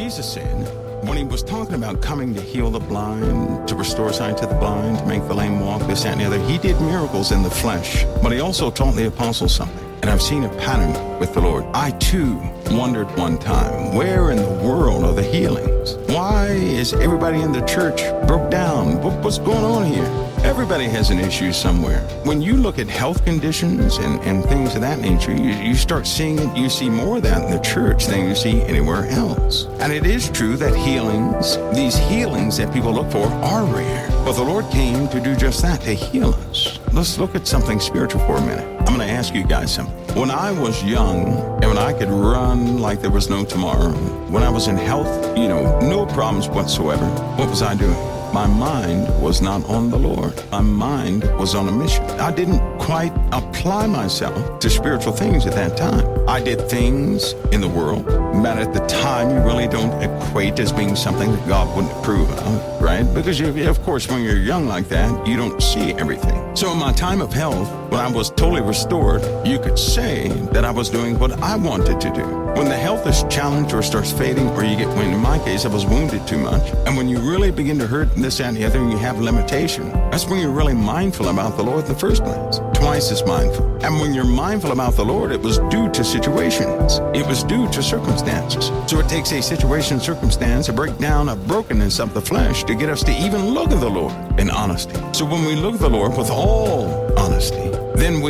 Jesus said, when he was talking about coming to heal the blind, to restore sight to the blind, to make the lame walk, this, that, and the other, he did miracles in the flesh, but he also taught the apostles something. And I've seen a pattern with the Lord. I too wondered one time, where in the world are the healings? Why is everybody in the church broke down? What's going on here? Everybody has an issue somewhere. When you look at health conditions and things of that nature, you start seeing it. You see more of that in the church than you see anywhere else. And it is true that healings, these healings that people look for, are rare. But the Lord came to do just that, to heal us. Let's look at something spiritual for a minute. I'm going to ask you guys something. When I was young, and when I could run like there was no tomorrow, when I was in health, no problems whatsoever, what was I doing? My mind was not on the Lord. My mind was on a mission. I didn't quite apply myself to spiritual things at that time. I did things in the world that at the time you really don't equate as being something that God wouldn't approve of, right? Because of course, when you're young like that, you don't see everything. So in my time of health, when I was totally restored, you could say that I was doing what I wanted to do. When the health is challenged or starts fading, or in my case, I was wounded too much. And when you really begin to hurt this, that, and the other, and you have limitation, that's when you're really mindful about the Lord in the first place. Twice as mindful. And when you're mindful about the Lord, it was due to situations. It was due to circumstances. So it takes a situation, circumstance, a breakdown, a brokenness of the flesh to get us to even look at the Lord in honesty. So when we look at the Lord with all honesty, then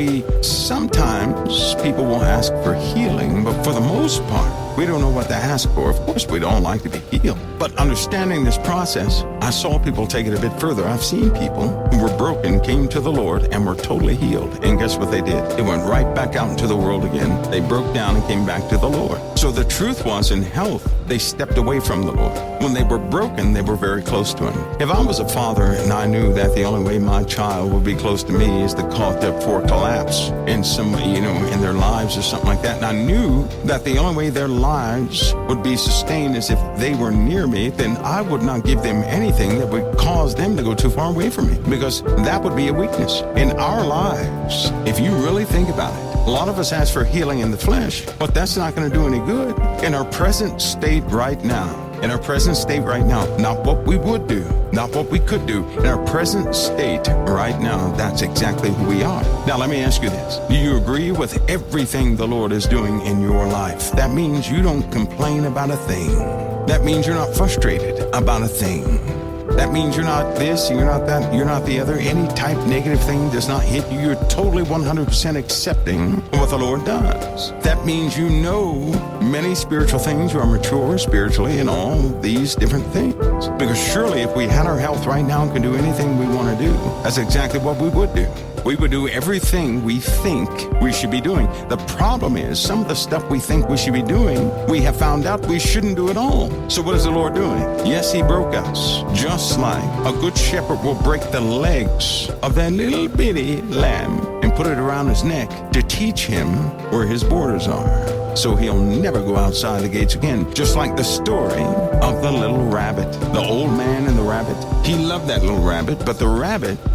sometimes people will ask for healing, but for the most part, we don't know what to ask for. Of course, we don't like to be healed. But understanding this process, I saw people take it a bit further. I've seen people who were broken, came to the Lord, and were totally healed. And guess what they did? They went right back out into the world again. They broke down and came back to the Lord. So the truth was, in health, they stepped away from the Lord. When they were broken, they were very close to Him. If I was a father and I knew that the only way my child would be close to me is for collapse in in their lives or something like that, and I knew that the only way their lives would be sustained is if they were near me, then I would not give them anything that would cause them to go too far away from me, because that would be a weakness in our lives. If you really think about it, a lot of us ask for healing in the flesh, but that's not going to do any good. In our present state right now, not what we would do, not what we could do. In our present state right now, that's exactly who we are. Now, let me ask you this. Do you agree with everything the Lord is doing in your life? That means you don't complain about a thing. That means you're not frustrated about a thing. That means you're not this, you're not that, you're not the other. Any type negative thing does not hit you. You're totally 100% accepting what the Lord does. That means you know many spiritual things. You are mature spiritually in all these different things. Because surely if we had our health right now and could do anything we want to do, that's exactly what we would do. We would do everything we think we should be doing. The problem is, some of the stuff we think we should be doing, we have found out we shouldn't do at all. So what is the Lord doing? Yes, He broke us. Just like a good shepherd will break the legs of that little bitty lamb and put it around his neck to teach him where his borders are, so he'll never go outside the gates again. Just like the story of the little rabbit, the old man and the rabbit. He loved that little rabbit, but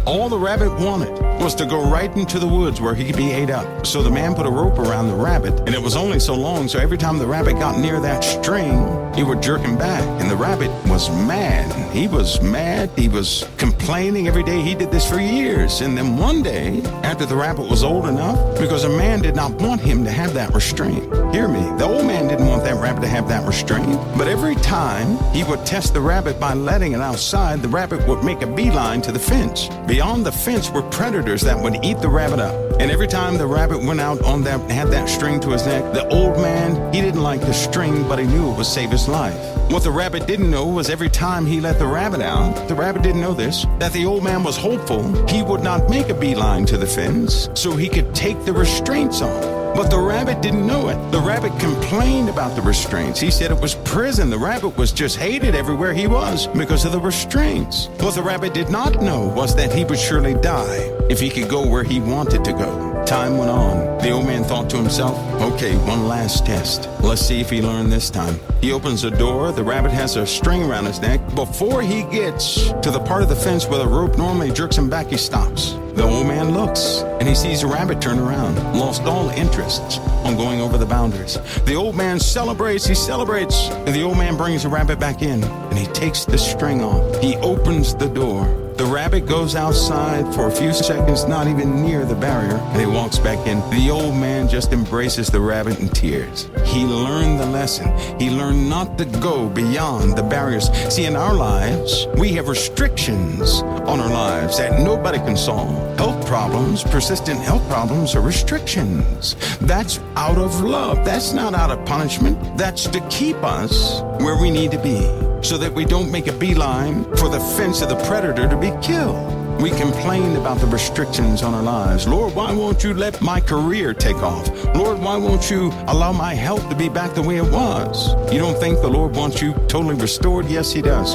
all the rabbit wanted was to go right into the woods where he could be ate up. So the man put a rope around the rabbit, and it was only so long, so every time the rabbit got near that string, he would jerk him back. And the rabbit was mad. He was mad. He was complaining every day. He did this for years. And then one day, after the rabbit was old enough, because a man did not want him to have that restraint. Hear me. The old man didn't want that rabbit to have that restraint. But every time he would test the rabbit by letting it outside, the rabbit would make a beeline to the fence. Beyond the fence were predators that would eat the rabbit up. And every time the rabbit went out had that string to his neck, the old man, he didn't like the string, but he knew it would save his life. What the rabbit didn't know was every time he let the rabbit out, the rabbit didn't know this, that the old man was hopeful he would not make a beeline to the fence so he could take the restraints off. But the rabbit didn't know it. The rabbit complained about the restraints. He said it was prison. The rabbit was just hated everywhere he was because of the restraints. What the rabbit did not know was that he would surely die if he could go where he wanted to go. Time went on. The old man thought to himself, okay, one last test. Let's see if he learned this time. He opens the door. The rabbit has a string around his neck. Before he gets to the part of the fence where the rope normally jerks him back, he stops. The old man looks, and he sees the rabbit turn around, lost all interest on going over the boundaries. The old man celebrates, he celebrates, and the old man brings the rabbit back in, and he takes the string off. He opens the door. The rabbit goes outside for a few seconds, not even near the barrier, and he walks back in. The old man just embraces the rabbit in tears. He learned the lesson. He learned not to go beyond the barriers. See, in our lives, we have restrictions on our lives that nobody can solve. Health problems, persistent health problems are restrictions. That's out of love. That's not out of punishment. That's to keep us where we need to be, so that we don't make a beeline for the fence of the predator to be killed. We complain about the restrictions on our lives. Lord, why won't you let my career take off? Lord, why won't you allow my health to be back the way it was? You don't think the Lord wants you totally restored? Yes, he does.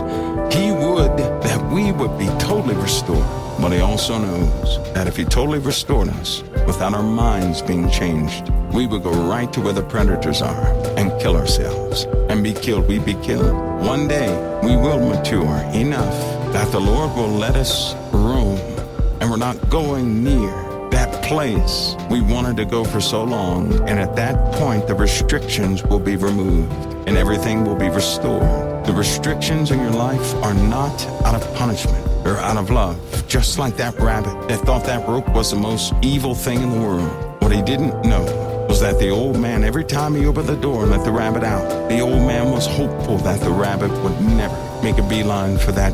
He would that we would be totally restored. But he also knows that if he totally restored us without our minds being changed, we would go right to where the predators are and kill ourselves and be killed. We'd be killed. One day we will mature enough that the Lord will let us roam, and we're not going near that place we wanted to go for so long. And at that point, the restrictions will be removed and everything will be restored. The restrictions in your life are not out of punishment. They're out of love. Just like that rabbit that thought that rope was the most evil thing in the world. What he didn't know was that the old man, every time he opened the door and let the rabbit out, the old man was hopeful that the rabbit would never make a beeline for that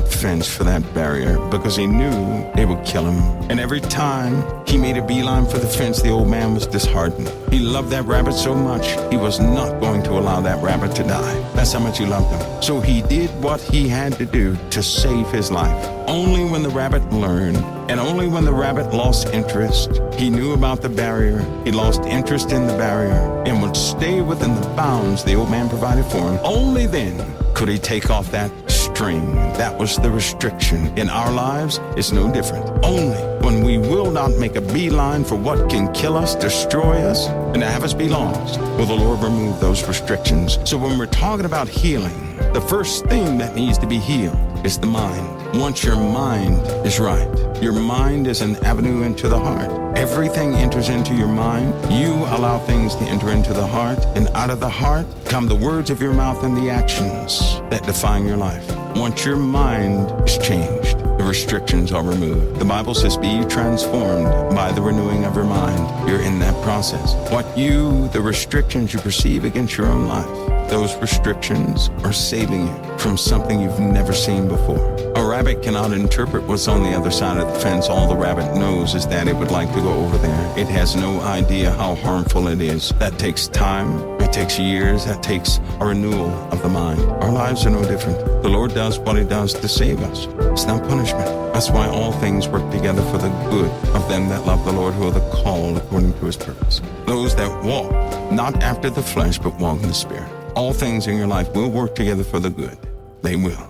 fence, for that barrier, because he knew it would kill him. And every time he made a beeline for the fence, the old man was disheartened. He loved that rabbit so much, he was not going to allow that rabbit to die. That's how much he loved him. So he did what he had to do to save his life. Only when the rabbit learned, and only when the rabbit lost interest, he knew about the barrier, he lost interest in the barrier, and would stay within the bounds the old man provided for him. Only then could he take off that string. That was the restriction. In our lives, it's no different. Only when we will not make a beeline for what can kill us, destroy us, and have us be lost, will the Lord remove those restrictions. So when we're talking about healing, the first thing that needs to be healed is the mind. Once your mind is right, your mind is an avenue into the heart. Everything enters into your mind. You allow things to enter into the heart, and out of the heart come the words of your mouth and the actions that define your life. Once your mind is changed, the restrictions are removed. The Bible says, be ye transformed by the renewing of your mind. You're in that process. The restrictions you perceive against your own life, those restrictions are saving you from something you've never seen before. A rabbit cannot interpret what's on the other side of the fence. All the rabbit knows is that it would like to go over there. It has no idea how harmful it is. That takes time. It takes years. That takes a renewal of the mind. Our lives are no different. The Lord does what he does to save us. It's not punishment. That's why all things work together for the good of them that love the Lord, who are the called according to his purpose. Those that walk not after the flesh, but walk in the Spirit. All things in your life will work together for the good. They will.